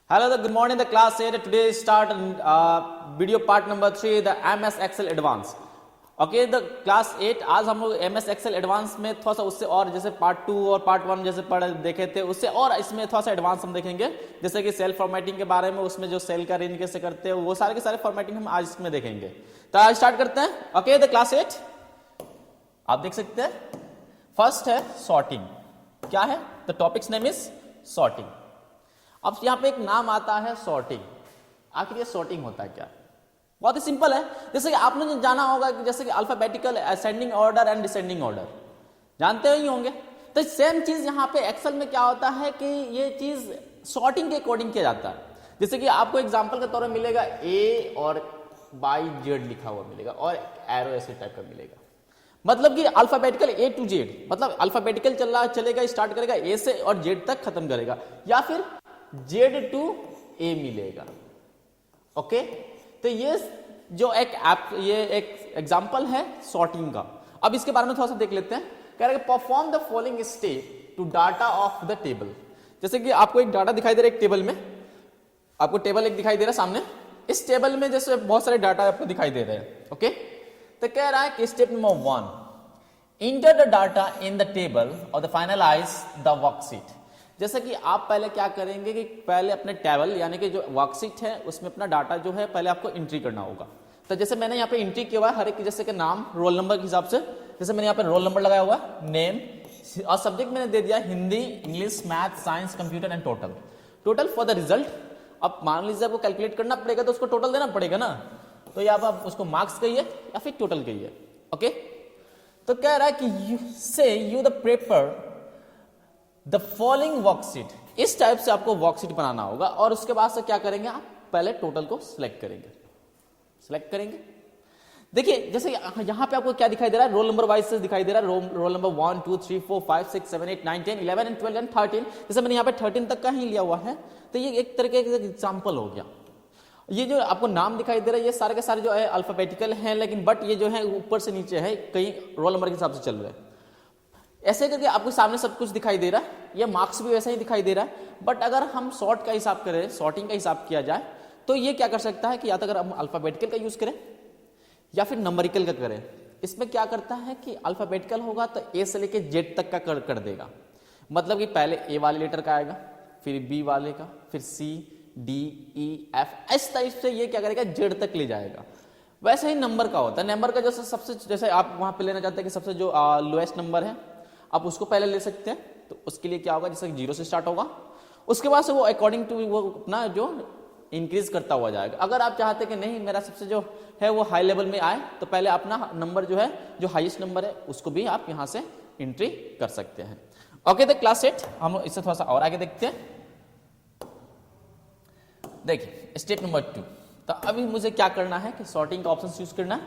Hello, good morning, the class 8. Today start video part number 3, the MS Excel Advance. Okay the class 8 आज हम लोग MS Excel advance में थोड़ा सा उससे और जैसे पार्ट 2 और पार्ट 1 जैसे पढ़ देखे थे उससे और इसमें थोड़ा सा एडवांस हम देखेंगे, जैसे कि सेल फॉर्मेटिंग के बारे में, उसमें जो सेल का रेंज कैसे करते हैं वो सारे के सारे फॉर्मेटिंग हम आज इसमें देखेंगे। तो आज स्टार्ट करते हैं। ओके द क्लास 8 आप देख सकते हैं फर्स्ट है सॉर्टिंग। क्या है? The topics name is sorting. अब यहां पे एक नाम आता है सॉर्टिंग। आखिर ये सॉर्टिंग होता है क्या? बहुत ही सिंपल है। जैसे कि आपने जाना होगा कि जैसे कि alphabetical ascending order and descending order जानते ही होंगे। तो सेम चीज यहां पे एक्सेल में क्या होता है कि ये चीज सॉर्टिंग के अकॉर्डिंग किया जाता है। जैसे कि आपको एग्जांपल के तौर पर मिलेगा ए और बाई जेड लिखा हुआ मिलेगा और एरो ऐसे टाइप का मिलेगा। मतलब कि अल्फाबेटिकल ए टू जेड, मतलब अल्फाबेटिकल चलेगा, स्टार्ट करेगा ए से और जेड तक खत्म करेगा, या फिर जेड टू ए मिलेगा। ओके तो ये जो ये एक एग्जांपल है सॉर्टिंग का। अब इसके बारे में थोड़ा सा देख लेते हैं। कह रहे हैं perform the following step to data of the table. जैसे कि आपको एक डाटा दिखाई दे रहा है, एक टेबल में आपको टेबल एक दिखाई दे रहा है सामने। इस टेबल में जैसे बहुत सारे डाटा आपको दिखाई दे रहे हैं। ओके तो कह रहा है कि step number 1 enter the data in the table और द फाइनलाइज द वर्कशीट। जैसे कि आप पहले क्या करेंगे कि पहले अपने टेबल यानी कि जो वर्कशीट है उसमें अपना डाटा जो है पहले आपको एंट्री करना होगा। तो जैसे मैंने यहाँ पे एंट्री किया हुआ है हर एक जैसे कि नाम रोल नंबर के हिसाब से। जैसे मैंने यहाँ पे रोल नंबर लगाया हुआ, नेम और सब्जेक्ट मैंने दे दिया Hindi, English, math, science, computer and total for the result. अब मान लीजिए आपको कैलकुलेट करना पड़ेगा तो उसको टोटल देना पड़ेगा ना, तो या आप उसको मार्क्स कहिए या फिर टोटल कहिए। ओके तो कह रहा है कि you the prefer the following worksheet. इस टाइप से आपको वर्कशीट बनाना होगा और उसके बाद से क्या करेंगे, आप पहले टोटल को सिलेक्ट करेंगे। देखिए जैसे यहां पे आपको क्या दिखाई दे रहा है, रोल नंबर वाइज से दिखाई दे रहा है। Roll number 1 2 3 4 5 6 7 8 9 10 11 12 and 13। जैसे मैंने यहाँ पे 13 तक का ही लिया हुआ है, तो ये एक तरीके का एग्जाम्पल हो गया। ये जो आपको नाम दिखाई दे रहा है ये सारे के सारे जो है अल्फाबेटिकल है, लेकिन बट ये जो है ऊपर से नीचे है, कई रोल नंबर के हिसाब से चल रहे हैं। ऐसे करके आपको सामने सब कुछ दिखाई दे रहा है, ये मार्क्स भी वैसा ही दिखाई दे रहा है। बट अगर हम सॉर्ट का हिसाब करें, सॉर्टिंग का हिसाब किया जाए, तो ये क्या कर सकता है कि या तो अगर हम अल्फाबेटिकल का यूज करें या फिर नंबरिकल का करें। इसमें क्या करता है कि अल्फाबेटिकल होगा तो ए से लेके जेड तक का कर देगा। मतलब कि पहले ए वाले लेटर का आएगा, फिर बी वाले का, फिर सी डी ई एफ, इस टाइप से ये क्या करेगा जेड तक ले जाएगा। वैसे ही नंबर का होता है। नंबर का जैसे सबसे जैसे आप वहां पे लेना चाहते हैं कि सबसे जो लोएस्ट नंबर है आप उसको पहले ले सकते हैं, तो उसके लिए क्या होगा, जैसे 0 से स्टार्ट होगा, उसके बाद से वो अकॉर्डिंग टू वो अपना जो इंक्रीज करता हुआ जाएगा। अगर आप चाहते हैं कि नहीं मेरा सबसे जो है वो हाई लेवल में आए, तो पहले अपना नंबर जो है जो हाईएस्ट नंबर है उसको भी आप यहां से एंट्री कर सकते हैं। ओके द क्लास 8 हम इससे थोड़ा सा और आगे देखते हैं। देखिए स्टेप नंबर 2। तो अभी मुझे क्या करना है कि सॉर्टिंग का ऑप्शन यूज करना है।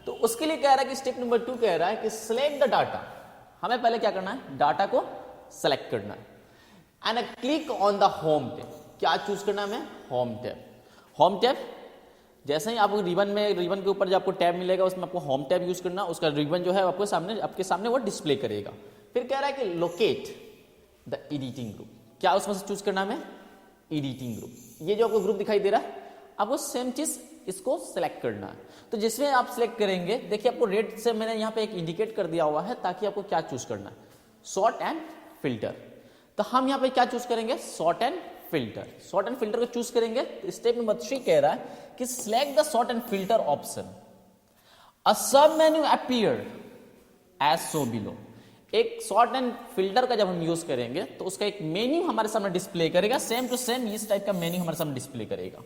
तो उसके लिए कह रहा है कि स्टेप नंबर 2 कह रहा है कि सिलेक्ट द डाटा। हमें पहले क्या करना है, डाटा को सेलेक्ट करना है and click on the home tab. क्या चूज करना है हमें, होम टैब। जैसे ही आपको रिबन के ऊपर जो आपको टैब मिलेगा उसमें आपको होम टैब यूज करना, उसका रिबन जो है आपके सामने वो डिस्प्ले करेगा। फिर कह रहा है कि लोकेट द एडिटिंग ग्रुप। क्या उसमें से चूज करना हमें, एडिटिंग ग्रुप। ये जो आपको ग्रुप दिखाई दे रहा है आपको सेम चीज इसको सिलेक्ट करना है। तो जिसमें आप सिलेक्ट करेंगे, देखिए आपको रेड से मैंने यहाँ पे एक इंडिकेट कर दिया हुआ है ताकि आपको क्या चूज करना है, सॉर्ट एंड फिल्टर। तो हम यहाँ पे क्या चूज करेंगे, सॉर्ट एंड फिल्टर को चूज करेंगे। स्टेप नंबर 3 कह रहा है कि select the sort and filter option. A sub menu appear as so below. एक सॉर्ट एंड फिल्टर का जब हम यूज करेंगे तो उसका एक मेन्यू हमारे सामने डिस्प्ले करेगा, सेम टू सेम इस टाइप का मेन्यू हमारे सामने डिस्प्ले करेगा।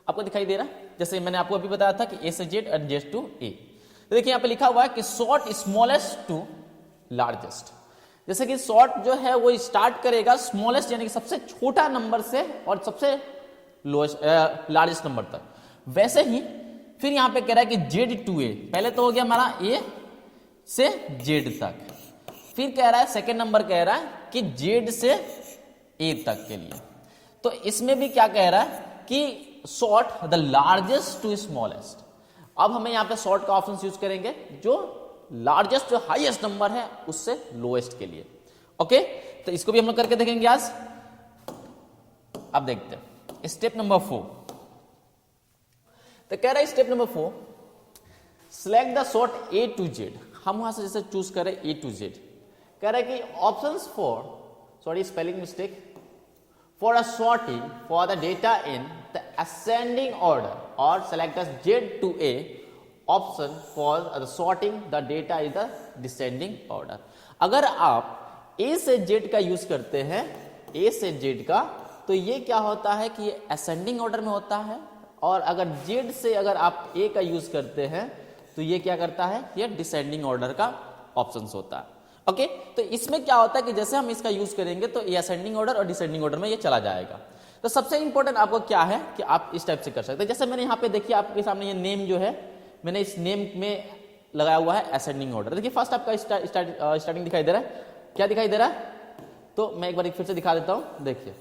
आपको दिखाई दे रहा है, जैसे मैंने आपको अभी बताया था कि ए से जेड एंड जेड टू ए। तो देखिए यहाँ पे लिखा हुआ है कि सॉर्ट स्मॉलेस्ट टू लार्जेस्ट। जैसे कि सॉर्ट जो है वो स्टार्ट करेगा स्मॉलेस्ट यानी कि सबसे छोटा नंबर से और सबसे लोएस्ट लार्जेस्ट नंबर तक। वैसे ही फिर यहाँ पे कह रहा है कि जेड टू ए, पहले तो हो गया हमारा ए से जेड तक। फिर कह रहा है सेकेंड नंबर कह रहा है कि जेड से ए तक के लिए। तो इसमें भी क्या कह रहा है कि sort the largest to smallest. अब हमें यहां पे सॉर्ट का ऑप्शन यूज करेंगे जो लार्जेस्ट जो हाईएस्ट नंबर है उससे लोएस्ट के लिए। ओके तो इसको भी हम लोग करके देखेंगे आज। अब देखते हैं स्टेप नंबर 4, तो कह रहा है step number 4, select the sort A to Z. हम वहां से जैसे चूज करें ए टू जेड, कह रहा है कि options for, sorry spelling mistake, for a sorting for the data in the ascending order और select the Z to A option for the sorting the data in the descending order. अगर आप ए से Z का use करते हैं, ए से Z का, तो ये क्या होता है कि ये असेंडिंग ऑर्डर में होता है, और अगर जेड से अगर आप ए का यूज करते हैं तो ये क्या करता है, ये डिसेंडिंग ऑर्डर का ऑप्शंस होता है। ओके, तो इसमें क्या होता है कि जैसे हम इसका यूज करेंगे तो ये असेंडिंग ऑर्डर और डिसेंडिंग ऑर्डर में ये चला जाएगा। तो सबसे इंपॉर्टेंट आपको क्या है कि आप इस टाइप से कर सकते हैं। जैसे मैंने यहाँ पे देखिए आपके सामने ये नेम जो है, मैंने इस नेम में लगाया हुआ है असेंडिंग ऑर्डर। देखिए फर्स्ट आपका स्टार्टिंग दिखाई दे रहा है, क्या दिखाई दे रहा है, तो मैं एक बार फिर से दिखा देता हूं। देखिए,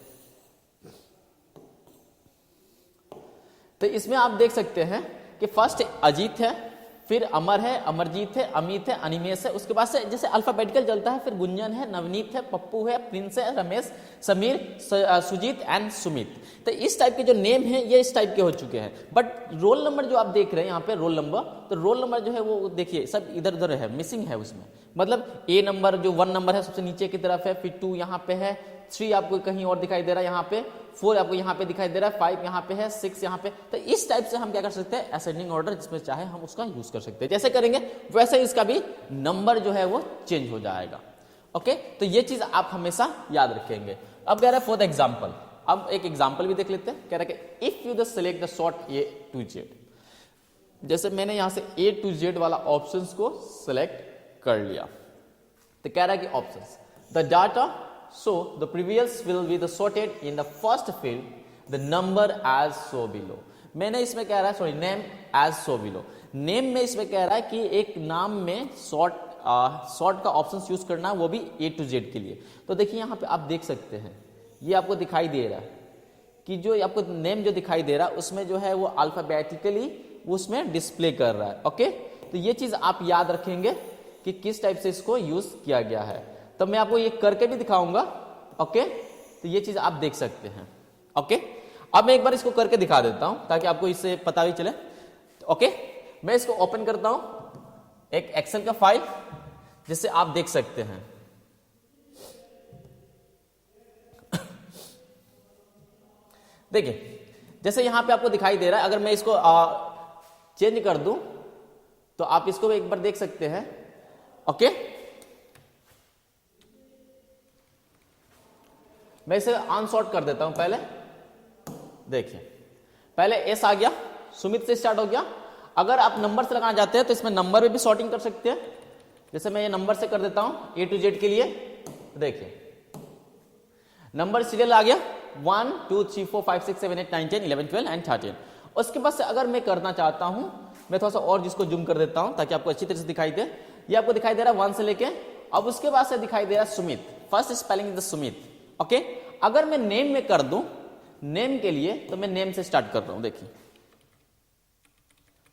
तो इसमें आप देख सकते हैं कि फर्स्ट अजीत है, फिर अमर है, अमरजीत है, अमित है, अनिमेश है, उसके बाद से जैसे अल्फाबेटिकल चलता है, फिर गुंजन है, नवनीत है, पप्पू है, प्रिंस है, रमेश, समीर, सुजीत एंड सुमित। तो इस टाइप के जो नेम है ये इस टाइप के हो चुके हैं। बट रोल नंबर जो आप देख रहे हैं यहाँ पे रोल नंबर, तो रोल नंबर जो है वो देखिए सब इधर उधर है, मिसिंग है उसमें। मतलब ए नंबर जो 1 नंबर है सबसे नीचे की तरफ है, फिर 2 यहाँ पे है, 3 आपको कहीं और दिखाई दे रहा है यहाँ पे, 4 आपको यहाँ पे दिखाई दे रहा है, 5 यहाँ पे है, 6 यहाँ पे। तो इस टाइप से हम क्या कर सकते हैं, असेंडिंग ऑर्डर जिसमें चाहे हम उसका यूज कर सकते हैं। जैसे करेंगे वैसे इसका भी नंबर जो है वो चेंज हो जाएगा। ओके, तो ये चीज आप हमेशा याद रखेंगे। अब कह रहा है फॉर द एग्जाम्पल, अब एक एग्जाम्पल भी देख लेते हैं। कह रहा है कि if you the select the sort A to Z, जैसे मैंने यहां से ए टू जेड वाला ऑप्शन को सिलेक्ट कर लिया, तो कह रहा है कि options the data so the previous will be the sorted in the first field the number as so below। मैंने इसमें कह रहा है sorry name as so below, name में इसमें कह रहा है कि एक नाम में सॉर्ट का ऑप्शन यूज करना है, वो भी ए टू जेड के लिए। तो देखिए यहाँ पे आप देख सकते हैं, ये आपको दिखाई दे रहा है कि जो आपको नेम जो दिखाई दे रहा है उसमें जो है वो अल्फाबेटिकली उसमें डिस्प्ले कर रहा है। ओके, तो ये चीज आप याद रखेंगे कि किस टाइप से इसको यूज किया गया है। तो मैं आपको ये करके भी दिखाऊंगा। ओके, तो ये चीज आप देख सकते हैं। ओके, अब मैं एक बार इसको करके दिखा देता हूं ताकि आपको इससे पता भी चले। ओके, मैं इसको ओपन करता हूं एक एक्सेल का फाइल, जिससे आप देख सकते हैं। देखिए जैसे यहां पे आपको दिखाई दे रहा है, अगर मैं इसको चेंज कर दूं तो आप इसको एक बार देख सकते हैं। ओके, मैं इसे अनसॉर्ट कर देता हूं पहले। देखिए पहले एस आ गया, सुमित से स्टार्ट हो गया। अगर आप नंबर से लगाना चाहते हैं तो इसमें नंबर में भी सॉर्टिंग कर सकते हैं। जैसे मैं ये नंबर से कर देता हूं ए टू जेड के लिए। देखिए नंबर सीरियल आ गया 1 2 3 4 5 6 7 8 9 10 11 12 एंड 13। उसके बाद से अगर मैं करना चाहता हूं, मैं थोड़ा सा और जिसको जूम कर देता हूं ताकि आपको अच्छी तरह से दिखाई दे। ये आपको दिखाई दे रहा है 1 से लेके, अब उसके बाद से दिखाई दे रहा है Sumit, first spelling is the Sumit. Okay, अगर मैं नेम में कर दूं, नेम के लिए तो मैं नेम से स्टार्ट कर रहा हूं। देखिए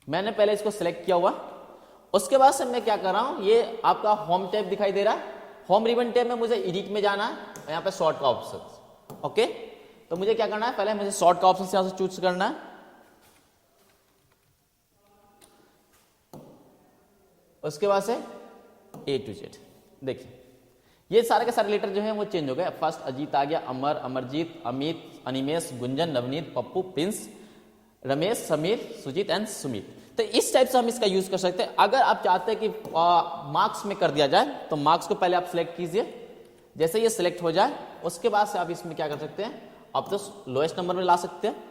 मैंने पहले इसको सिलेक्ट किया हुआ, उसके बाद से मैं क्या कर रहा हूं, ये आपका होम टैब दिखाई दे रहा है। होम रिबन टैब में मुझे एडिट में जाना है, यहां पे शॉर्ट का ऑप्शन। ओके, तो मुझे क्या करना है, पहले मुझे शॉर्ट का ऑप्शन यहां से चूज करना है। उसके बाद से ए टू जेड। देखिए ये सारे के सारे लेटर जो है वो चेंज हो गए। फर्स्ट अजीत आ गया, अमर, अमरजीत, अमित, अनिमेश, गुंजन, नवनीत, पप्पू, प्रिंस, रमेश, समीर, सुजीत एंड सुमित। तो इस टाइप से हम इसका यूज कर सकते हैं। अगर आप चाहते हैं कि मार्क्स में कर दिया जाए तो मार्क्स को पहले आप सिलेक्ट कीजिए। जैसे ये सिलेक्ट हो जाए उसके बाद से आप इसमें क्या कर सकते हैं, आप तो लोएस्ट नंबर में ला सकते हैं,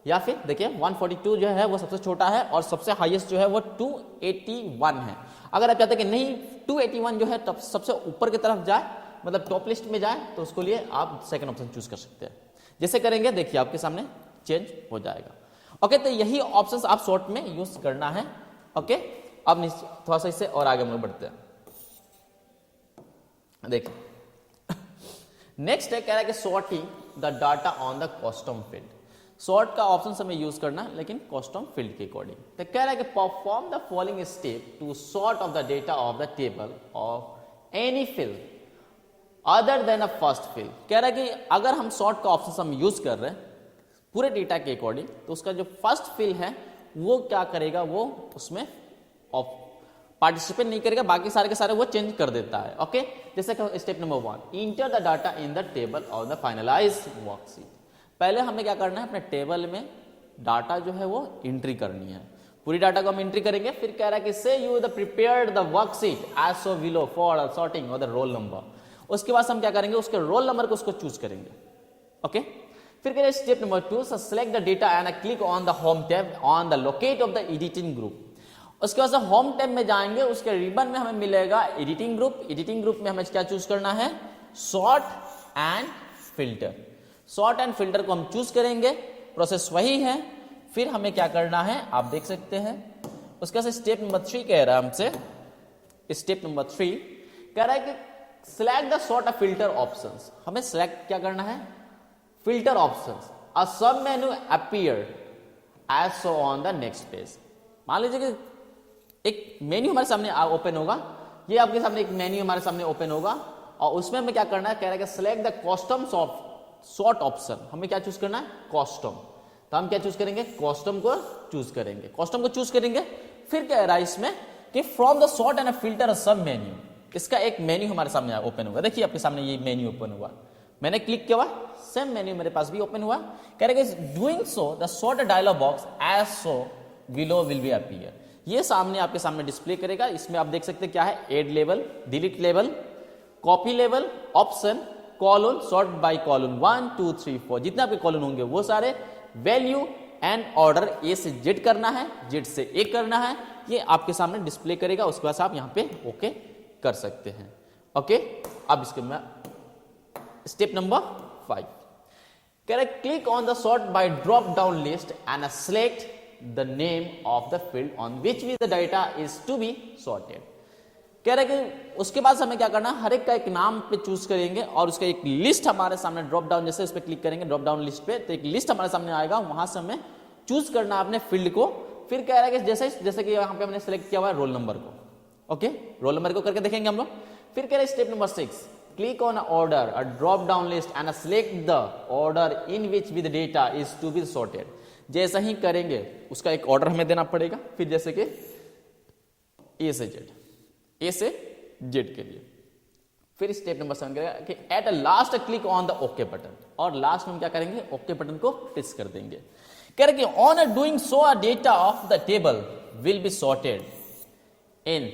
या फिर देखिए 142 जो है वो सबसे छोटा है और सबसे हाईएस्ट जो है वो 281 है। अगर आप चाहते हैं कि नहीं 281 जो है सबसे ऊपर की तरफ जाए, मतलब टॉप लिस्ट में जाए, तो उसके लिए आप सेकंड ऑप्शन चूज कर सकते हैं। जैसे करेंगे देखिए आपके सामने चेंज हो जाएगा। ओके, तो यही ऑप्शंस आप शॉर्ट में यूज करना है। ओके, अब थोड़ा सा इससे और आगे हम लोग बढ़ते हैं। देखिए नेक्स्ट है, कह रहा है कि sorting the data on the custom field. Sort का ऑप्शन हमें यूज करना है लेकिन कस्टम फील्ड के अकॉर्डिंग। तो कह रहा है कि perform the following step to sort of the data of the table of any field other than a first field. कह रहा है कि अगर हम सॉर्ट का ऑप्शन हम यूज कर रहे हैं पूरे डेटा के अकॉर्डिंग, तो उसका जो फर्स्ट फिल है वो क्या करेगा, वो उसमें पार्टिसिपेट नहीं करेगा, बाकी सारे के सारे वो चेंज कर देता है। ओके, जैसे step number 1, enter the data in the table of the finalize worksheet. पहले हमें क्या करना है, अपने टेबल में डाटा जो है वो एंट्री करनी है, पूरी डाटा को हम एंट्री करेंगे। फिर कह रहा है कि से you the prepared the worksheet as so below for sorting और द रोल नंबर। उसके बाद हम क्या करेंगे, उसके रोल नंबर को उसको चूज करेंगे। ओके, फिर कह रहे step number 2, select the data and click on the home tab on the locate of the editing group. उसके बाद से होम टैब में जाएंगे, उसके रिबन में हमें मिलेगा एडिटिंग ग्रुप। एडिटिंग ग्रुप में हमें क्या चूज करना है, sort and filter. Sort and filter को हम चूज करेंगे, प्रोसेस वही है। फिर हमें क्या करना है, आप देख सकते हैं। उसके बाद स्टेप नंबर 3 कह रहा है हमसे, स्टेप नंबर 3 कह रहा है कि select the sort of filter options. हमें सिलेक्ट क्या करना है, filter options. A sub menu appeared as so on the next page. मान लीजिए कि एक मेन्यू हमारे सामने ओपन होगा, ये आपके सामने एक मेन्यू हमारे सामने ओपन होगा, और उसमें हमें क्या करना है, कह रहा है कि select the custom sort option. हमें क्या चूज करना है, कस्टम। तो हम क्या चूज करेंगे, कस्टम को चूज करेंगे, कस्टम को चूज करेंगे। फिर कह रहा है इसमें कि from the sort and filter sub menu. इसका एक मेन्यू हमारे सामने ओपन होगा, देखिए आपके सामने ये मेन्यू ओपन हुआ, मैंने क्लिक किया, सेम मेन्यू मेरे पास भी ओपन हुआ। कह रहे हैं doing so the sort dialog box as so below will be appear. ये सामने आपके सामने डिस्प्ले करेगा। इसमें आप देख सकते हैं क्या है, add level, delete level, copy level, option, column, sort by column 1 2 3 4, जितने आपके कॉलम होंगे वो सारे, वैल्यू एंड ऑर्डर ए से जेड करना है, जेड से ए करना है, ये आपके सामने डिस्प्ले करेगा। उसके बाद आप यहां पे ओके कर सकते हैं। ओके, अब इसके मैं स्टेप नंबर 5 कह रहे click on the sort by drop down list and select the name of the field on which the data is to be sorted. कह रहे कि उसके बाद हमें क्या करना है, हर एक का एक नाम पे चूज करेंगे और उसका एक लिस्ट हमारे सामने ड्रॉप डाउन, जैसे इस पे क्लिक करेंगे ड्रॉप डाउन लिस्ट पे, तो एक लिस्ट हमारे सामने आएगा, वहां से हमें चूज करना है अपने फील्ड को। फिर कह रहा है कि जैसे कि यहाँ पे हमने सेलेक्ट किया हुआ है रोल नंबर को। ओके, रोल नंबर को करके देखेंगे हम लोग। फिर कह रहे step number 6, click on order a drop down list and select the order in which with data is to be sorted. जैसा ही करेंगे उसका एक ऑर्डर हमें देना पड़ेगा। फिर जैसे कि ए से जेड, ए से जेड के लिए। फिर स्टेप नंबर 7 करेगा कि at last click on the okay button, और लास्ट में हम क्या करेंगे, ओके बटन को प्रेस कर देंगे। कह रहे कि on doing so a data of the table will be sorted in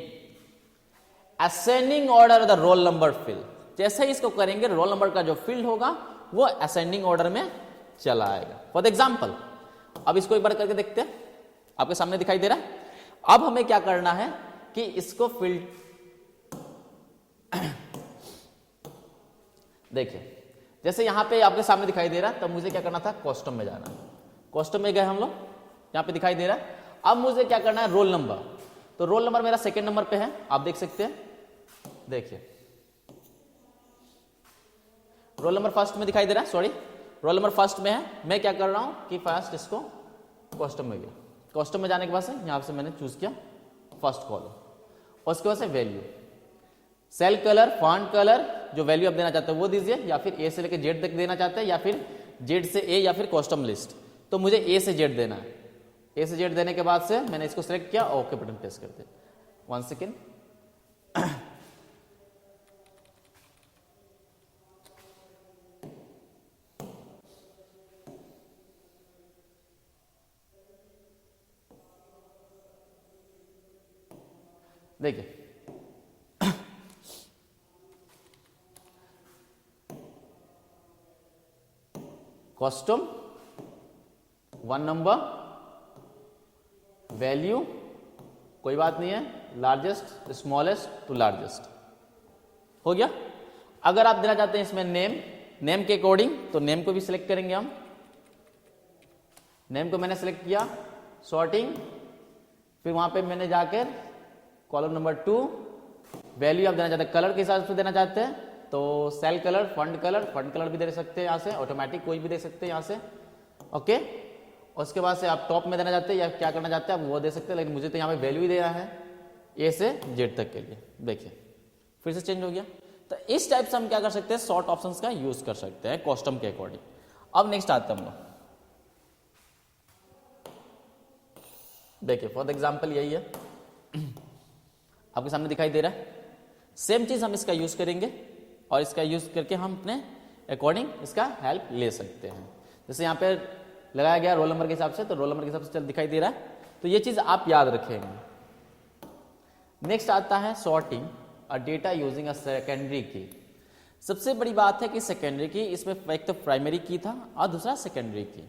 ascending order the roll number field. जैसे ही इसको करेंगे, रोल नंबर का जो फील्ड होगा वो असेंडिंग ऑर्डर में चला आएगा। फॉर एग्जाम्पल, अब इसको एक बार करके देखते हैं, आपके सामने दिखाई दे रहा है। अब हमें क्या करना है कि इसको फील्ड देखिए, जैसे यहां पे आपके सामने दिखाई दे रहा है, तब मुझे क्या करना था, कॉस्टम में जाना। कॉस्टम में गए हम लोग, यहां पे दिखाई दे रहा है। अब मुझे क्या करना है, रोल नंबर। तो रोल नंबर मेरा सेकंड नंबर पे है, आप देख सकते हैं। देखिए रोल नंबर फर्स्ट में दिखाई दे रहा है, सॉरी रोल नंबर फर्स्ट में है। मैं क्या कर रहा हूं कि फर्स्ट इसको कॉस्टम में गया, कॉस्टम में जाने के बाद से यहां से मैंने चूज किया फर्स्ट कॉलम, और उसके बाद से value, cell colour, font colour, जो वैल्यू आप देना चाहते हैं वो दीजिए, या फिर ए से लेकर जेड तक देना चाहते हैं, या फिर जेड से ए, या फिर कॉस्टम लिस्ट। तो मुझे ए से जेड देना है। ए से जेड देने के बाद से मैंने इसको सिलेक्ट किया, ओके बटन प्रेस कर दिया। 1 सेकेंड, देखिए कॉस्टम, 1 नंबर, वैल्यू, कोई बात नहीं है, लार्जेस्ट स्मॉलेस्ट टू लार्जेस्ट, हो गया। अगर आप देना चाहते हैं इसमें नेम, नेम के अकॉर्डिंग, तो नेम को भी सिलेक्ट करेंगे हम। नेम को मैंने सिलेक्ट किया, सॉर्टिंग, फिर वहां पे मैंने जाकर कॉलम नंबर 2, वैल्यू आप देना चाहते हैं कलर के हिसाब से देना चाहते हैं, तो सेल कलर, फंड कलर भी दे सकते हैं यहाँ से, ऑटोमेटिक कोई भी दे सकते हैं यहाँ से। ओके, उसके बाद से आप टॉप में देना चाहते हैं या क्या करना चाहते हैं आप वो दे सकते हैं, लेकिन मुझे तो यहाँ पे वैल्यू ही देना है ए से जेड तक के लिए। देखिए फिर से चेंज हो गया। तो इस टाइप से हम क्या कर सकते हैं, शॉर्ट ऑप्शंस का यूज कर सकते हैं कॉस्टम के अकॉर्डिंग। अब नेक्स्ट आते हैं हम लोग, देखिए फॉर एग्जाम्पल यही है, आपके सामने दिखाई दे रहा है। सेम चीज हम इसका यूज करेंगे और इसका यूज करके हम अपने अकॉर्डिंग इसका हेल्प ले सकते हैं। जैसे यहाँ पे लगाया गया रोल नंबर के हिसाब से, तो रोल नंबर के हिसाब से चल दिखाई दे रहा है, तो ये चीज आप याद रखेंगे। नेक्स्ट आता है sorting a data using a secondary की। सबसे बड़ी बात है कि सेकेंडरी की, इसमें एक तो प्राइमरी की था और दूसरा सेकेंडरी की।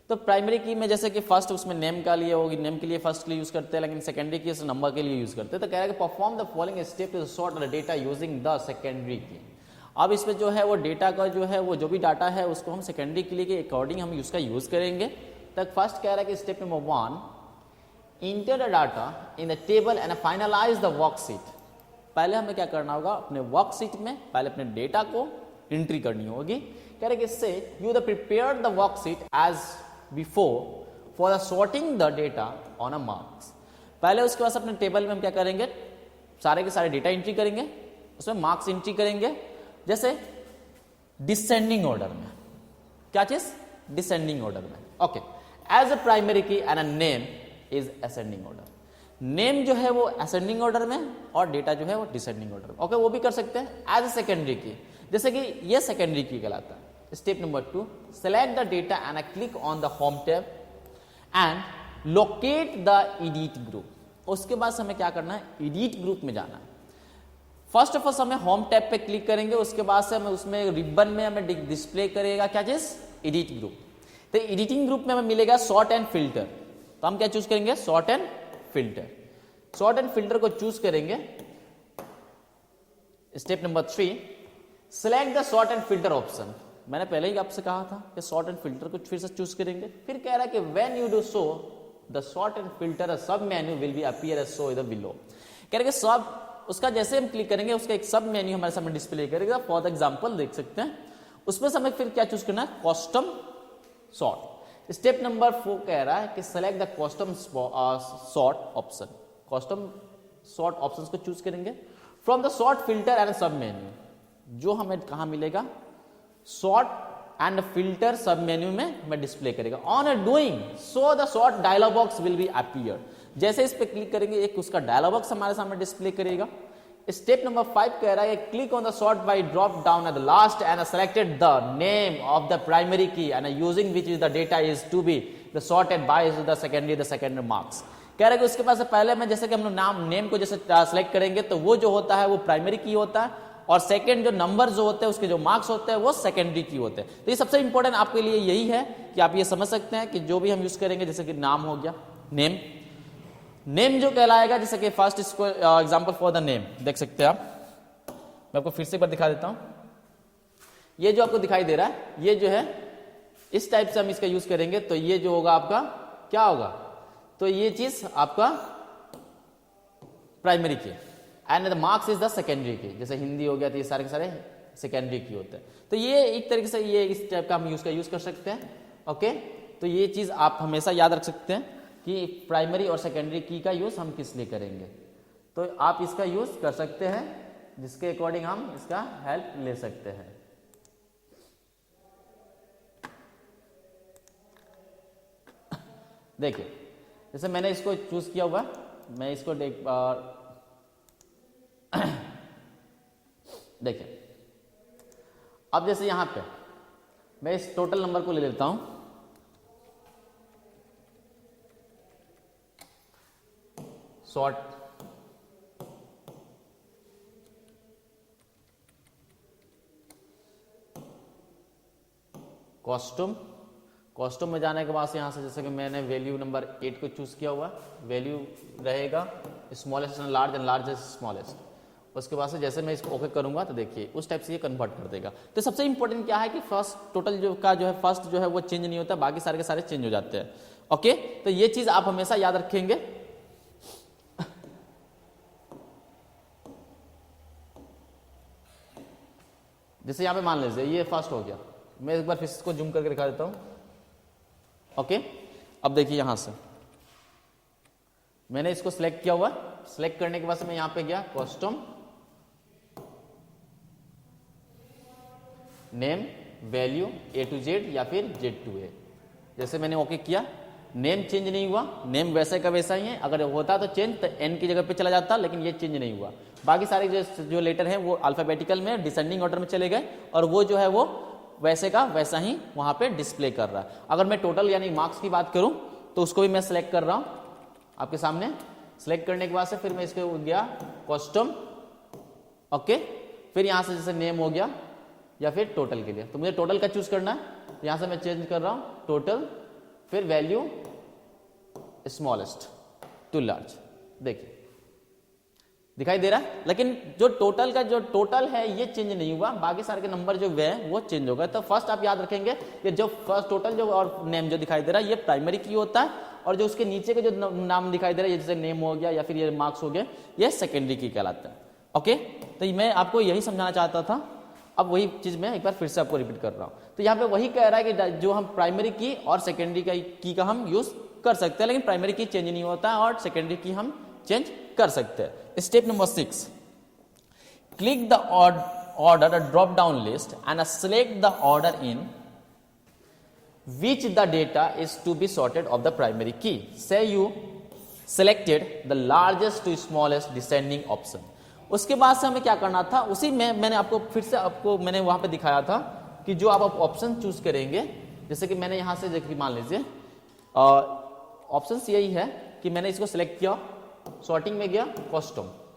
तो प्राइमरी की में जैसे कि फर्स्ट उसमें नेम का लिए होगी, नेम के लिए फर्स्ट के लिए यूज करते हैं, लेकिन सेकेंडरी की नंबर के लिए यूज करते हैं। तो कह रहा है कि perform the following step to sort the data using the secondary key. अब इसमें जो है वो डेटा का जो है वो जो भी डाटा है उसको हम सेकेंडरी की के अकॉर्डिंग हम उसका यूज करेंगे। तक फर्स्ट कह रहा है कि step number 1, enter the data in the table and finalize the worksheet. पहले हमें क्या करना होगा, अपने वर्कशीट में पहले अपने डेटा को एंट्री करनी होगी। कह रहे कि इससे you the prepare the worksheet as before for the sorting the data on a marks. पहले उसके बाद अपने टेबल में हम क्या करेंगे, सारे के सारे डेटा एंट्री करेंगे, उसमें मार्क्स एंट्री करेंगे। जैसे डिसेंडिंग ऑर्डर में, क्या चीज, डिसेंडिंग ऑर्डर में। Okay, as a primary key and a name is ascending order. Name जो है वो असेंडिंग ऑर्डर में और डेटा जो है वो डिसेंडिंग ऑर्डर में। ओके, वो भी कर सकते हैं एज अ सेकेंडरी की, जैसे कि ये सेकेंडरी की कहलाता है। Step number 2, select the data and click on the home tab and locate the edit group. उसके बाद हमें क्या करना है, एडिट ग्रुप में जाना है। फर्स्ट ऑफ ऑल हमें होम टैब पे क्लिक करेंगे, उसके बाद से हमें उसमें रिबन में हमें डिस्प्ले करेगा क्या चीज, एडिट ग्रुप। तो एडिटिंग ग्रुप में हमें मिलेगा सॉर्ट एंड फिल्टर। तो हम क्या चूज करेंगे, sort and filter. Sort and filter को चूज करेंगे। Step number 3, select the sort and filter option. मैंने पहले ही आपसे कहा था कि सॉर्ट एंड फिल्टर को फिर से चूज करेंगे। फिर कह रहा है कि when you do so the sort and filter sub menu will be appear as so in the below. कह रहे कि सब उसका जैसे हम क्लिक करेंगे उसका एक सब मेन्यू हमारे सामने डिस्प्ले करेगा। फॉर एग्जांपल देख सकते हैं, उसमें से हमें फिर क्या चूज करना है, कस्टम सॉर्ट। स्टेप नंबर 4 कह रहा है कि select the custom sort option. Custom sort option को चूज करेंगे from the sort filter and sub menu. जो हमें कहां मिलेगा, sort and filter sub menu में हमें डिस्प्ले करेगा। On a doing so the sort dialog box will be appear. जैसे इस पे क्लिक करेंगे एक उसका डायलॉग बॉक्स हमारे सामने डिस्प्ले करेगा। स्टेप नंबर 5 कह रहा है click on the sort by drop down at the last and selected the name of the primary key and using which is the data is to be the sorted by the secondary marks. कह रहा है कि उसके पास पहले में जैसे कि हम लोग नाम नेम को जैसे सेलेक्ट करेंगे तो वो जो होता है वो प्राइमरी की होता है और सेकंड जो नंबर जो होते हैं उसके जो मार्क्स होते हैं वो सेकेंडरी की होते हैं। तो ये सबसे इंपॉर्टेंट आपके लिए यही है कि आप ये समझ सकते हैं कि जो भी हम यूज करेंगे, जैसे कि नाम हो गया, नेम, नेम जो कहलाएगा, जैसे कि फर्स्ट इसको एग्जांपल फॉर द नेम देख सकते हैं आप। मैं आपको फिर से एक बार दिखा देता हूं। ये जो आपको दिखाई दे रहा है, ये जो है इस टाइप से हम इसका यूज करेंगे तो ये जो होगा आपका क्या होगा, तो ये चीज आपका primary key and the marks is the secondary की। जैसे हिंदी हो गया तो ये सारे के सारे सेकेंडरी की होते हैं। तो ये एक तरीके से ये इस टाइप का हम यूज कर सकते हैं। ओके, तो ये चीज आप हमेशा याद रख सकते हैं कि प्राइमरी और सेकेंडरी की का यूज हम किस लिए करेंगे। तो आप इसका यूज कर सकते हैं जिसके अकॉर्डिंग हम इसका हेल्प ले सकते हैं। देखिए जैसे मैंने इसको चूज किया हुआ, मैं इसको एक बार देखिए, अब जैसे यहां पे मैं इस टोटल नंबर को ले लेता हूं, सॉर्ट कॉस्ट्यूम। कॉस्ट्यूम में जाने के बाद यहां से जैसे कि मैंने वैल्यू नंबर 8 को चूज किया हुआ, वैल्यू रहेगा स्मॉलेस्ट एंड लार्जेस्ट स्मॉलेस्ट। उसके बाद से जैसे मैं इसको ओके करूंगा तो देखिए उस टाइप से ये कन्वर्ट कर देगा। तो सबसे इंपॉर्टेंट क्या है कि फर्स्ट टोटल जो है फर्स्ट जो है वो चेंज नहीं होता, बाकी सारे के सारे चेंज हो जाते हैं। ओके, तो ये चीज आप हमेशा याद रखेंगे। जैसे यहां पे मान लीजिए ये फर्स्ट हो गया, मैं एक बार फिर इसको जूम करके दिखा देता हूं। ओके, अब देखिए यहां से मैंने इसको सिलेक्ट किया हुआ, सिलेक्ट करने के बाद मैं यहां पे गया costume, name, value A to Z या फिर Z to A। जैसे मैंने ओके किया नेम चेंज नहीं हुआ, नेम वैसे का वैसा ही है, अगर होता तो चेंज तो एन की जगह पे चला जाता, लेकिन ये चेंज नहीं हुआ। बाकी सारे जो लेटर हैं वो अल्फाबेटिकल में डिसेंडिंग ऑर्डर में चले गए और वो जो है वो वैसे का वैसा ही वहां पे डिस्प्ले कर रहा है। अगर मैं टोटल यानी मार्क्स की बात करूं तो उसको भी मैं सिलेक्ट कर रहा हूं आपके सामने। सिलेक्ट करने के बाद से फिर मैं इसके गया कस्टम, ओके, फिर यहां से जैसे नेम हो गया या फिर टोटल के लिए तो मुझे टोटल का चूज करना है, यहां से मैं चेंज कर रहा हूं टोटल, फिर वैल्यू स्मॉलेस्ट टू लार्ज, देखिए दिखाई दे रहा है। लेकिन जो टोटल का जो टोटल है ये चेंज नहीं हुआ, बाकी सारे के नंबर जो वे हैं वो चेंज हो गए। तो फर्स्ट आप याद रखेंगे कि जो फर्स्ट टोटल जो और नेम जो दिखाई दे रहा है ये प्राइमरी की होता है, और जो उसके नीचे के जो नाम दिखाई दे रहा है जैसे नेम हो गया या फिर ये मार्क्स हो गया ये सेकेंडरी की कहलाता है। ओके, तो मैं आपको यही समझाना चाहता था, अब वही चीज मैं एक बार फिर से आपको रिपीट कर रहा हूं। तो यहाँ पे वही कह रहा है कि जो हम प्राइमरी की और सेकेंडरी की का हम यूज कर सकते हैं, लेकिन प्राइमरी की चेंज नहीं होता है और सेकेंडरी की हम चेंज कर सकते हैं। Step number 6, click the order drop down list and select the order in which the data is to be sorted of the primary key. Say you selected the largest to smallest descending option. उसके बाद से हमें क्या करना था, उसी में मैंने आपको फिर से आपको मैंने वहां पे दिखाया था कि जो आप ऑप्शन चूज करेंगे, जैसे कि मैंने यहां से देखिए मान लीजिए ऑप्शन यही है कि मैंने इसको सिलेक्ट किया, सॉर्टिंग में गया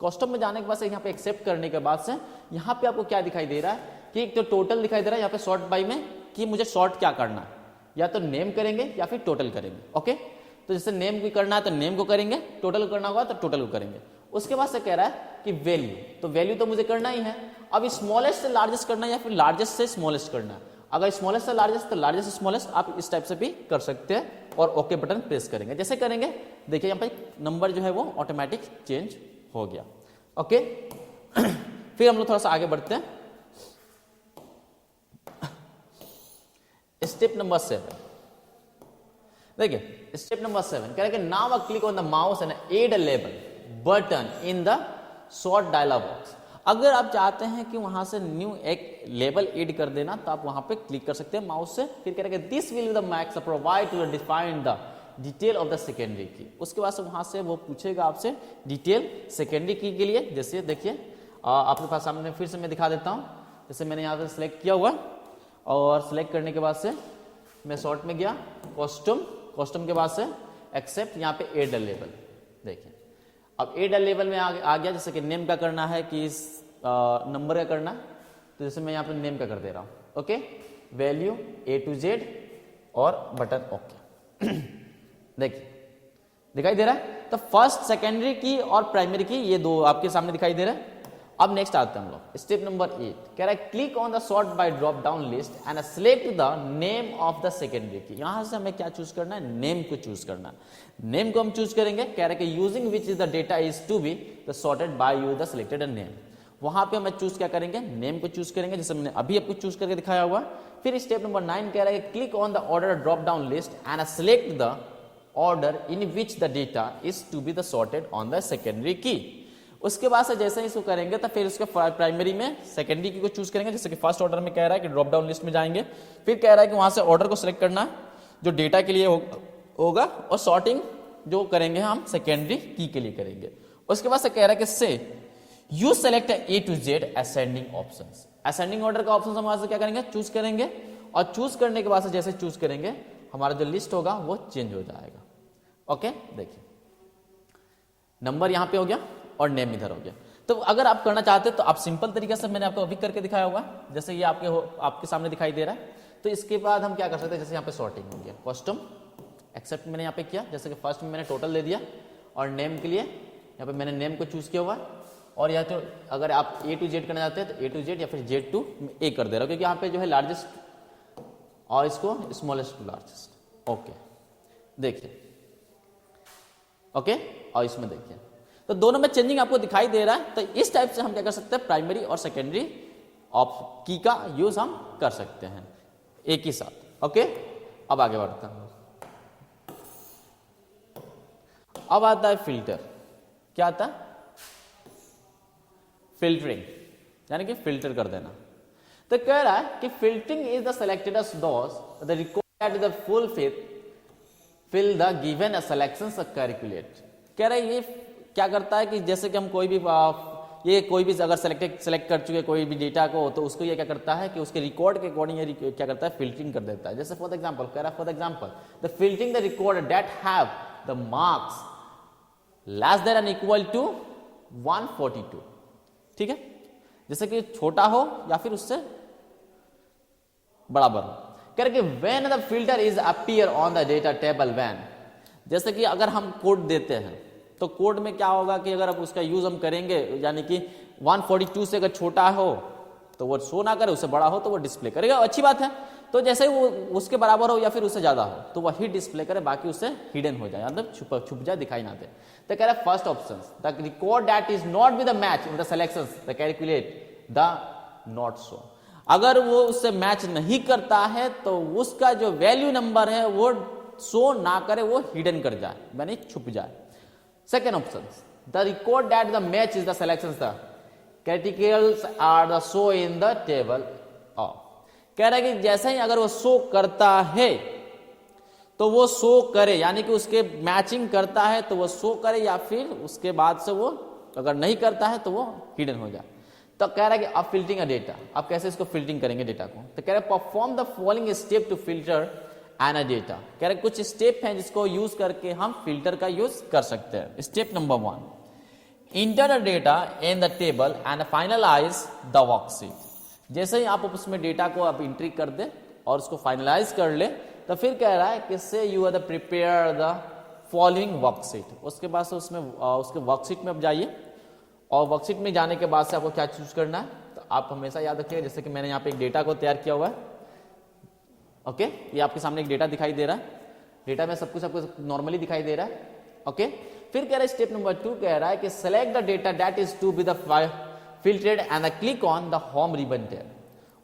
कस्टम में जाने के बाद से यहाँ पे एक्सेप्ट करने के बाद से यहाँ पे आपको क्या दिखाई दे रहा है कि एक तो टोटल दिखाई दे रहा है यहाँ पे सॉर्ट बाई में कि मुझे सॉर्ट क्या करना है, या तो नेम करेंगे या फिर टोटल करेंगे। ओके, तो जैसे नेम को करना है तो नेम को करेंगे, टोटल करना होगा तो टोटल को करेंगे। उसके बाद से कह रहा है कि वैल्यू, तो वैल्यू तो मुझे करना ही है। अब स्मॉलेस्ट से लार्जेस्ट करना है या फिर लार्जेस्ट से स्मॉलेस्ट करना है। अगर स्मॉलेस्ट से लार्जेस्ट तो लार्जेस्ट से स्मॉलेस्ट आप इस टाइप से भी कर सकते हैं और ओके बटन प्रेस करेंगे। जैसे करेंगे देखिए यहाँ पे नंबर जो है वो ऑटोमेटिक चेंज हो गया। ओके, फिर हम लोग थोड़ा सा आगे बढ़ते हैं। स्टेप नंबर 7, देखिए स्टेप नंबर 7 कह रहा है कि now click on the mouse and add a label button in the sort dialog box. अगर आप चाहते हैं कि वहां से न्यू एक लेबल ऐड कर देना तो आप वहां पे क्लिक कर सकते हैं माउस से। फिर कह रहा है कि this will the max provide to define the detail of the secondary key. उसके बाद से वहां से वो पूछेगा आपसे डिटेल सेकेंडरी की के लिए। जैसे देखिए आपके पास सामने फिर से मैं दिखा देता हूं, जैसे मैंने यहाँ पे सिलेक्ट किया हुआ और सिलेक्ट करने के बाद से मैं सॉर्ट में गया कस्टम के बाद से एक्सेप्ट, यहाँ पे ऐड लेबल। देखिए अब ऐड लेबल में आ गया, जैसे कि नेम का करना है कि नंबर का करना, तो जैसे मैं यहाँ पे नेम का कर दे रहा हूं। Okay, value A to Z और बटन ओके। देखिए दिखाई दे रहा है। तो फर्स्ट सेकेंडरी की और प्राइमरी की ये दो आपके सामने दिखाई दे रहा है। अब नेक्स्ट आते हैं हम लोग स्टेप नंबर 8, कह रहा है click on the sort by drop down list and select the name of the secondary की। यहां से हमें क्या चूज करना है, नेम को चूज करना है। नेम को हम चूज करेंगे, कह रहा है कि using which is the data is to be the sorted by you the selected name. वहां पे हम चूज क्या करेंगे, नेम को चूज करेंगे, जैसे मैंने अभी आपको चूज करके दिखाया हुआ। फिर स्टेप नंबर 9 कह रहा है click on the order drop down list and select the order in which the data is to be the sorted on the secondary key. उसके बाद से जैसे इसको करेंगे तो फिर उसके प्राइमरी में सेकेंडरी की को चूज करेंगे। जैसे कि फर्स्ट ऑर्डर में कह रहा है कि ड्रॉप डाउन लिस्ट में जाएंगे, फिर कह रहा है कि वहां से ऑर्डर को सिलेक्ट करना जो डेटा के लिए होगा और सॉर्टिंग जो करेंगे हम सेकेंडरी की के लिए करेंगे। उसके बाद से कह रहा है कि से you select A to Z ascending options. Ascending order का ऑप्शन हम वहां से क्या करेंगे, चूज करेंगे, और चूज करने के बाद से जैसे चूज करेंगे हमारा जो लिस्ट होगा वो चेंज हो जाएगा। ओके, देखिए नंबर यहां पे हो गया और नेम इधर हो गया। तो अगर आप करना चाहते हैं तो आप सिंपल तरीके से मैंने आपको अभी करके दिखाया हुआ, जैसे ये आपके सामने दिखाई दे रहा है। तो इसके बाद हम क्या कर सकते हैं, जैसे यहाँ पे सॉर्टिंग हो गया, कस्टम एक्सेप्ट मैंने यहाँ पे किया, जैसे कि फर्स्ट में मैंने टोटल दे दिया और नेम के लिए यहाँ पे मैंने नेम को चूज किया हुआ। और या तो अगर आप A to Z करना चाहते हैं तो A to Z या फिर Z to A कर दे रहा हूँ, क्योंकि यहाँ पे जो है लार्जेस्ट और इसको स्मॉलेस्ट टू लार्जेस्ट। ओके, देखिए ओके, और इसमें देखिए तो दोनों में चेंजिंग आपको दिखाई दे रहा है। तो इस टाइप से हम क्या कर सकते हैं, प्राइमरी और सेकेंडरी ऑफ की का यूज हम कर सकते हैं एक ही साथ। ओके, अब आगे बढ़ते हैं। अब आता है फिल्टर। क्या आता है, फिल्टरिंग, यानी कि फिल्टर कर देना। तो कह रहा है कि filtering is the selected those the required the fulfil the given selections calculate. कह रहे ये क्या करता है कि जैसे कि हम कोई भी ये कोई भी अगर सेलेक्ट कर चुके कोई भी डेटा को, तो उसको ये क्या करता है कि उसके रिकॉर्ड के अकॉर्डिंग ये क्या करता है, फिल्टरिंग कर देता है। जैसे फॉर एग्जांपल कह रहा है, for example the filtering the record that have the marks less than and equal to 142। ठीक है, जैसे कि छोटा हो या फिर उससे बराबर हो। कह रहे कि when the filter is appear on the data table, when, जैसे कि अगर हम कोड देते हैं तो कोड में क्या होगा कि अगर अब उसका यूज हम करेंगे, यानी कि 142 से अगर छोटा हो तो वो शो ना करे, उससे बड़ा हो तो वो डिस्प्ले करेगा, अच्छी बात है। तो जैसे ही वो उसके बराबर हो या फिर उससे ज्यादा हो तो वही डिस्प्ले करे, बाकी उससे हिडन हो जाए, मतलब छुप जाए, दिखाई ना दे। तो कह रहा है first option the record that is not with the match in the selections the calculate the not show. अगर वो उससे मैच नहीं करता है तो उसका जो वैल्यू नंबर है वो शो ना करे, वो हिडन कर जाए, यानी छुप जाए। Second option, the record that the match is the selections, the criticals are the show in the table of। कह रहा है कि जैसे ही अगर वो शो करता है तो वो शो करे, यानी कि उसके मैचिंग करता है तो वो शो करे, या फिर उसके बाद से वो अगर नहीं करता है तो वो हिडन हो जाए। तो कह रहा है कि अब फिल्टरिंग अ डेटा, अब कैसे इसको फिल्टरिंग करेंगे डेटा को। तो कह रहा है perform the following step to filter and a data. कह रहे कुछ स्टेप हैं जिसको यूज करके हम फिल्टर का यूज कर सकते हैं। Step number 1, enter the data in the table and finalize the worksheet. जैसे ही आप उसमें डेटा को आप एंट्री कर दे और उसको फाइनलाइज कर ले, तो फिर कह रहा है कि से you are the prepare the following worksheet. उसके बाद से उसमें उसके वर्कशीट में आप जाइए, और वर्कशीट में जाने के बाद से आपको क्या चूज करना है, तो आप हमेशा याद रखिएगा, जैसे कि मैंने यहाँ पे एक डेटा को तैयार किया हुआ है। ओके, ये आपके सामने एक डेटा दिखाई दे रहा है, डेटा में सब कुछ आपको नॉर्मली दिखाई दे रहा है। ओके, फिर कह रहा है स्टेप नंबर 2 कह रहा है कि select the data that is to be the filtered and click on the home ribbon tab.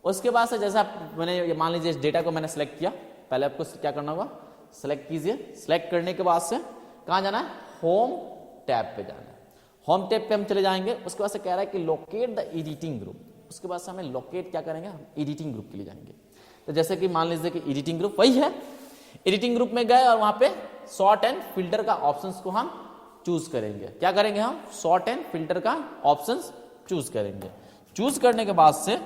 उसके बाद से जैसा मैंने मान लीजिए इस डेटा को मैंने सेलेक्ट किया, पहले आपको क्या करना होगा, सेलेक्ट कीजिए। सेलेक्ट करने के बाद से कहां जाना है, होम टैब पे जाना है। होम टैब पे हम चले जाएंगे। उसके बाद से कह रहा है कि लोकेट द एडिटिंग ग्रुप। उसके बाद से हमें लोकेट क्या करेंगे, हम एडिटिंग ग्रुप के लिए जाएंगे। तो जैसे कि मान लीजिए कि एडिटिंग ग्रुप वही है, एडिटिंग ग्रुप में गए और वहां पे सॉर्ट एंड फिल्टर का ऑप्शंस को हम चूज करेंगे। क्या करेंगे, हम सॉर्ट एंड फिल्टर का ऑप्शंस चूज करेंगे। चूज करने के बाद से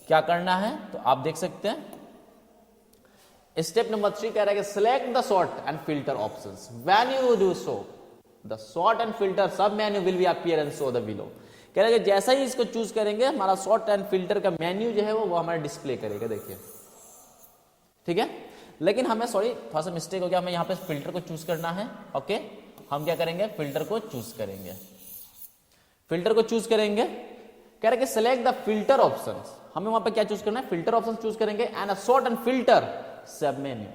क्या करना है, तो आप देख सकते हैं स्टेप नंबर 3 कह रहा है कि select the sort and filter options. When you do so the sort and filter sub menu will be appear and show the below. कह रहा है कि जैसा ही इसको चूज करेंगे हमारा सॉर्ट एंड फिल्टर का मेन्यू जो है वो हमारा डिस्प्ले करेगा। देखिए, ठीक है, लेकिन हमें सॉरी थोड़ा सा मिस्टेक हो गया, हमें यहाँ पे फिल्टर को चूज करना है। ओके, हम क्या करेंगे, फिल्टर को चूज करेंगे। फिल्टर को चूज करेंगे, कह रहा है कि सिलेक्ट द फिल्टर ऑप्शन। हमें वहां पे क्या चूज करना है, फिल्टर ऑप्शन चूज करेंगे and sort and filter sub menu.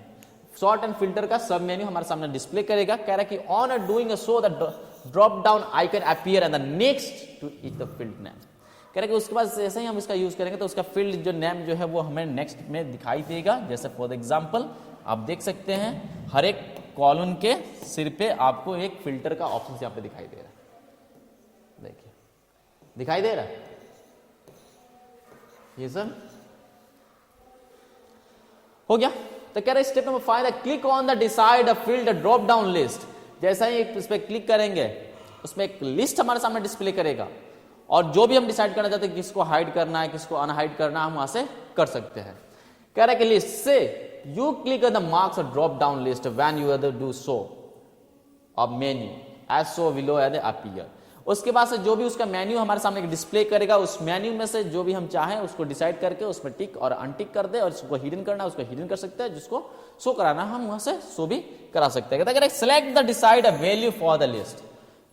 Sort and filter का सब मेन्यू हमारे सामने डिस्प्ले करेगा। कह रहा है कि on doing so the drop down icon appear and the next to each the field name. कह रहा है कि उसके बाद जैसे ही हम इसका यूज करेंगे तो उसका फील्ड जो नेम जो है वो हमें नेक्स्ट में दिखाई देगा। जैसे फॉर एग्जांपल आप देख सकते हैं हर एक कॉलम के सिर पे आपको एक फिल्टर का ऑप्शन यहाँ पे दिखाई दे रहा है। देखिए, दिखाई दे रहा है ये सब हो गया। तो कह रहे step number 5 click on the decide field drop down list. जैसा ही इस पे क्लिक करेंगे उसमें एक लिस्ट हमारे सामने डिस्प्ले करेगा, और जो भी हम डिसाइड करना चाहते हैं किसको हाइड करना है किसको अनहाइड करना है हम वहां से कर सकते हैं। कह रहा है कि लिस्ट से you click on the marks drop down list when you do so of menu as so below as appear. उसके बाद से जो भी उसका मेन्यू हमारे सामने डिस्प्ले करेगा उस मेन्यू में से जो भी हम चाहें उसको डिसाइड करके उसमें टिक और अनटिक कर दे, और उसको हिडन करना उसको हिडन कर सकते हैं, जिसको शो कराना हम वहां से शो भी करा सकते हैं। Select the decide a value for the list.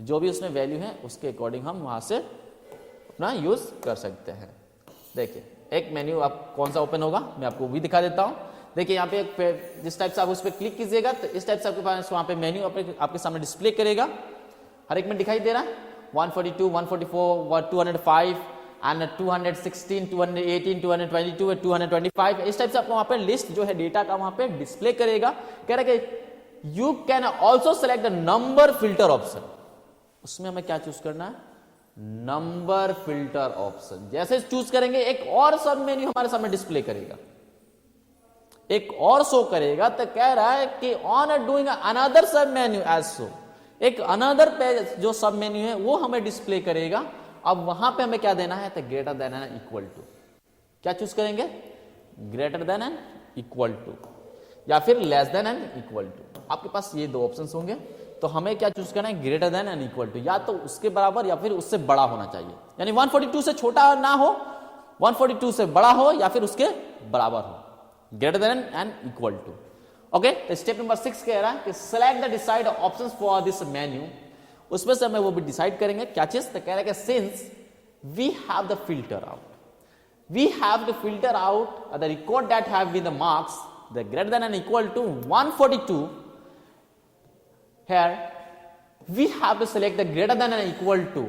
जो भी उसमें वैल्यू है उसके अकॉर्डिंग हम वहां से अपना यूज कर सकते हैं। देखिए एक मेन्यू आप कौन सा ओपन होगा मैं आपको भी दिखा देता हूं। देखिए यहाँ पे जिस टाइप से आप उस पर क्लिक कीजिएगा तो इस टाइप से आपके पास वहां पे मेन्यू आपके सामने डिस्प्ले करेगा। हर एक में दिखाई दे रहा है 142, 144, 205 एंड 216, 218, 222, 225। इस टाइप से आपको वहां पे लिस्ट जो है डेटा का वहां पे डिस्प्ले करेगा। कह रहा है कि you can also select the number filter option. उसमें हमें क्या चूज करना है, नंबर फिल्टर ऑप्शन। जैसे चूज करेंगे एक और सब मेन्यू हमारे सामने डिस्प्ले करेगा। एक और शो करेगा, तो कह रहा है कि ऑन डूइंग अनदर सब मेन्यू एज शो, एक अनदर पेज जो सब मेन्यू है वो हमें डिस्प्ले करेगा। अब वहां पे हमें क्या देना है, तो greater than and equal to, क्या चूज करेंगे, greater than and equal to या फिर less than and equal to. आपके पास ये दो ऑप्शंस होंगे, तो हमें क्या चूज करना है, greater than and equal to, या तो उसके बराबर या फिर उससे बड़ा होना चाहिए, यानी 142 से छोटा ना हो, 142 से बड़ा हो या फिर उसके बराबर हो, greater than and equal to. Okay, तो स्टेप नंबर 6 कह रहा है कि select the decide options for this menu, उसमें से हमें वो भी डिसाइड करेंगे क्या चीज, तो कह रहा है कि since we have the filter out, we have to filter out the record that have been the marks the greater than and equal to 142. Here we have to select the greater than and equal to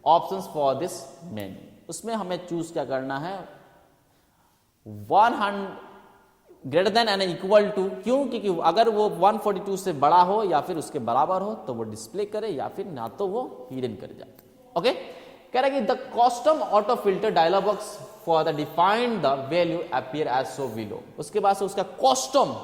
options for this menu. उसमें हमें choose क्या करना है, 100 greater than and equal to, क्यों, क्योंकि अगर वो 142 से बड़ा हो या फिर उसके बराबर हो तो वो डिस्प्ले करे, या फिर ना तो वो हिडन कर जाए। ओके, कह रहा है कि the custom auto filter dialog box for the defined the value appear as so below. उसके बाद से उसका कस्टम,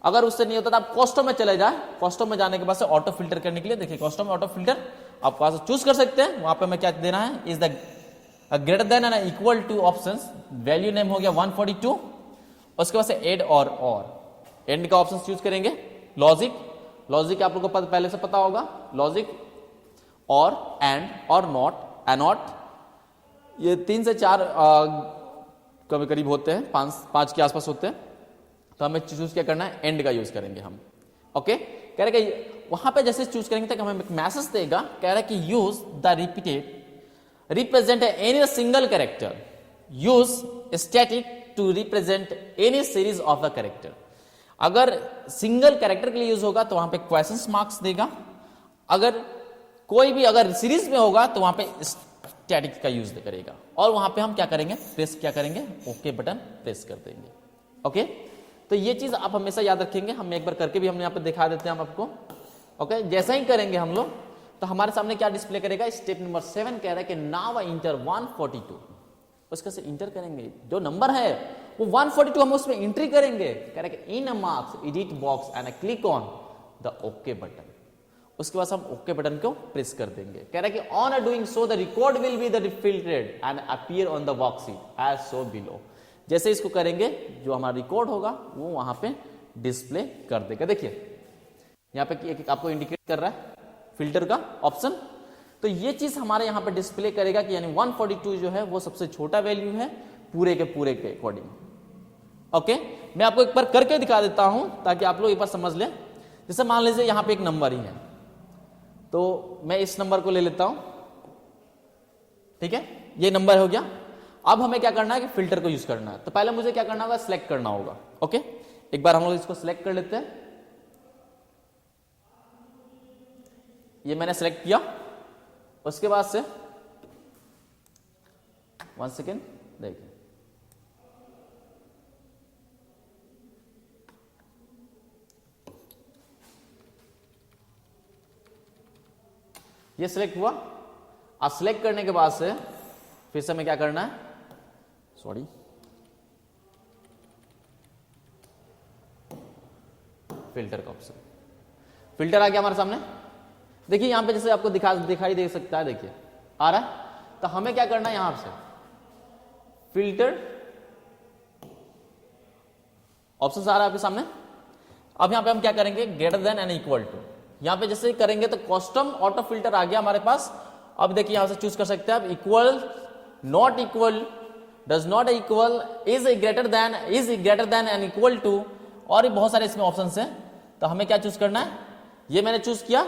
अगर उससे नहीं होता तो आप कस्टम में चले जाए, कस्टम में जाने के बाद से ऑटो फिल्टर करने के लिए देखिए कस्टम ऑटो फिल्टर आप वहां से चूज कर सकते हैं। वहां पे हमें क्या देना है, is the greater than and equal two options, value name हो गया 142, उसके बाद से एड और एंड का ऑप्शन चूज करेंगे। लॉजिक, लॉजिक आप लोगों को पहले से पता होगा, लॉजिक और एंड और नॉट, एनॉट, ये 3 से 4 कभी करीब होते हैं, 5 के आसपास होते हैं, तो हमें चूज क्या करना है, एंड का यूज करेंगे हम। ओके, कह रहे कि वहां पे जैसे चूज करेंगे तो हमें एक मैसेज देगा, कह रहा है कि use the repeated represent any single character, use static to represent any series of the character. अगर सिंगल कैरेक्टर के लिए यूज होगा तो वहां पे क्वेश्चन मार्क्स देगा, अगर कोई भी अगर सीरीज में होगा तो वहां पे स्टैटिक का यूज करेगा, और वहां पे हम क्या करेंगे, प्रेस क्या करेंगे, ओके बटन प्रेस कर देंगे। ओके, तो ये चीज आप हमेशा याद रखेंगे, हम एक बार करके भी हमने यहाँ पे दिखा देते हैं हम आपको। ओके, जैसा ही करेंगे हम लोग तो हमारे सामने क्या डिस्प्ले करेगा, स्टेप नंबर 7 कह रहा है कि नाउ इंटर 142, उसके से इंटर करेंगे जो नंबर है वो 142 हम उसमें एंट्री करेंगे। कह रहा है कि in a marks edit box and click on the okay button, उसके बाद हम ओके बटन को प्रेस कर देंगे। कह रहा है कि on doing so the record will be the filtered and appear on the worksheet as so below. जैसे इसको करेंगे जो हमारा रिकॉर्ड होगा वो वहां पे डिस्प्ले कर देगा। देखिए यहाँ पे एक आपको इंडिकेट कर रहा है फिल्टर का ऑप्शन, तो ये चीज हमारे यहाँ पे डिस्प्ले करेगा कि यानी 142 जो है वो सबसे छोटा वैल्यू है पूरे के अकॉर्डिंग। ओके, मैं आपको एक बार करके दिखा देता हूं ताकि आप लोग एक बार समझ लें। जैसे मान लीजिए यहाँ पे एक नंबर ही है, तो मैं इस नंबर को ले लेता हूं, ठीक है, ये नंबर हो गया। अब हमें क्या करना है कि फिल्टर को यूज करना है, तो पहले मुझे क्या करना होगा, सिलेक्ट करना होगा। ओके, एक बार हम लोग इसको सिलेक्ट कर लेते हैं, ये मैंने सिलेक्ट किया, उसके बाद से 1 सेकेंड देखिए, ये सिलेक्ट हुआ। अब सिलेक्ट करने के बाद से फिर से हमें क्या करना है, सॉरी फिल्टर का ऑप्शन, फिल्टर आ गया हमारे सामने। देखिए यहां पे जैसे आपको दिखाई दे सकता है, देखिए आ रहा है। तो हमें क्या करना है, यहां से फिल्टर ऑप्शन आ रहा है आपके सामने। अब यहां पे हम क्या करेंगे, greater than and equal to, यहां पे जैसे करेंगे तो कस्टम ऑटो फिल्टर आ गया हमारे पास। अब देखिए यहां से चूज कर सकते हैं आप, equal, not equal, does not equal, is greater than and equal to, और भी बहुत सारे इसमें ऑप्शन हैं। तो हमें क्या चूज करना है, ये मैंने चूज किया।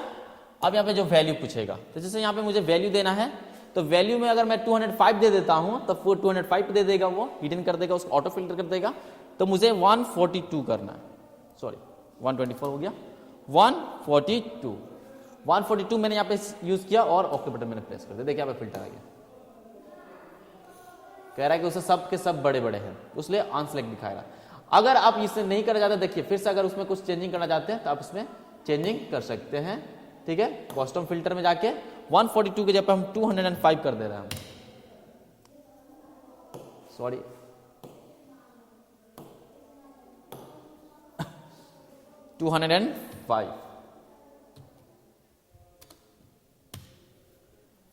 अब यहाँ पे जो वैल्यू पूछेगा, तो जैसे यहाँ पे मुझे वैल्यू देना है, तो वैल्यू में अगर मैं 205 दे देता हूं तो वो 205 दे देगा, वो हिडन कर देगा, उसको ऑटो फिल्टर कर देगा। तो मुझे 142 करना है, सॉरी 124 हो गया, 142 मैंने यहाँ पे यूज किया और ओके बटन मैंने प्रेस कर दिया। देखिए यहाँ पे फिल्टर आ गया, कह रहा है कि उसे सब के सब बड़े बड़े हैं, उसलिए अनसेलेक्ट दिखाएगा। अगर आप इसे नहीं करना चाहते, देखिए फिर से अगर उसमें कुछ चेंजिंग करना चाहते हैं तो आप इसमें चेंजिंग कर सकते हैं, ठीक है। कस्टम फिल्टर में जाके 142 के जगह पे हम 205 कर दे रहे हैं, सॉरी 205।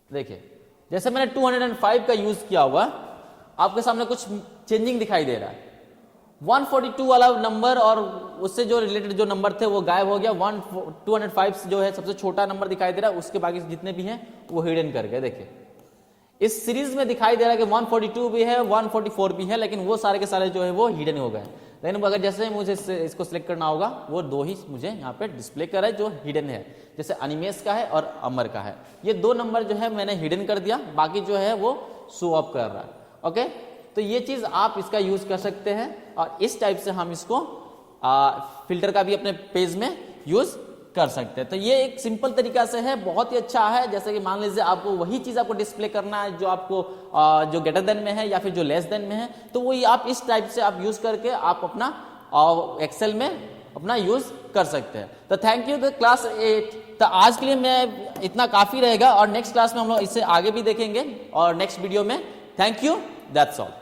देखिए जैसे मैंने 205 का यूज किया हुआ, आपके सामने कुछ चेंजिंग दिखाई दे रहा है। 142 वाला नंबर और उससे जो रिलेटेड जो नंबर थे वो गायब हो गया। 205 जो है सबसे छोटा नंबर दिखाई दे रहा है, उसके बाकी जितने भी हैं वो हिडन कर गए। देखिए इस सीरीज में दिखाई दे रहा है कि 142 भी है, 144 भी है, लेकिन वो सारे के सारे जो है वो हिडन हो गए। लेकिन अगर जैसे मुझे इसको सिलेक्ट करना होगा, वो दो ही मुझे यहाँ पे डिस्प्ले कर रहा है जो हिडन है, जैसे अनिमेश का है और अमर का है। ये दो नंबर जो है मैंने हिडन कर दिया, बाकी जो है वो शो अप कर रहा है। ओके, तो ये चीज आप इसका यूज कर सकते हैं और इस टाइप से हम इसको फिल्टर का भी अपने पेज में यूज कर सकते हैं। तो ये एक सिंपल तरीका से है, बहुत ही अच्छा है। जैसे कि मान लीजिए आपको वही चीज आपको डिस्प्ले करना है जो आपको जो ग्रेटर देन में है या फिर जो लेस देन में है, तो वही आप इस टाइप से आप यूज करके आप अपना एक्सेल में अपना यूज कर सकते हैं। तो थैंक यू। द क्लास 8, तो आज के लिए मैं इतना काफी रहेगा और नेक्स्ट क्लास में हम लोग इससे आगे भी देखेंगे और नेक्स्ट वीडियो में। Thank you, that's all.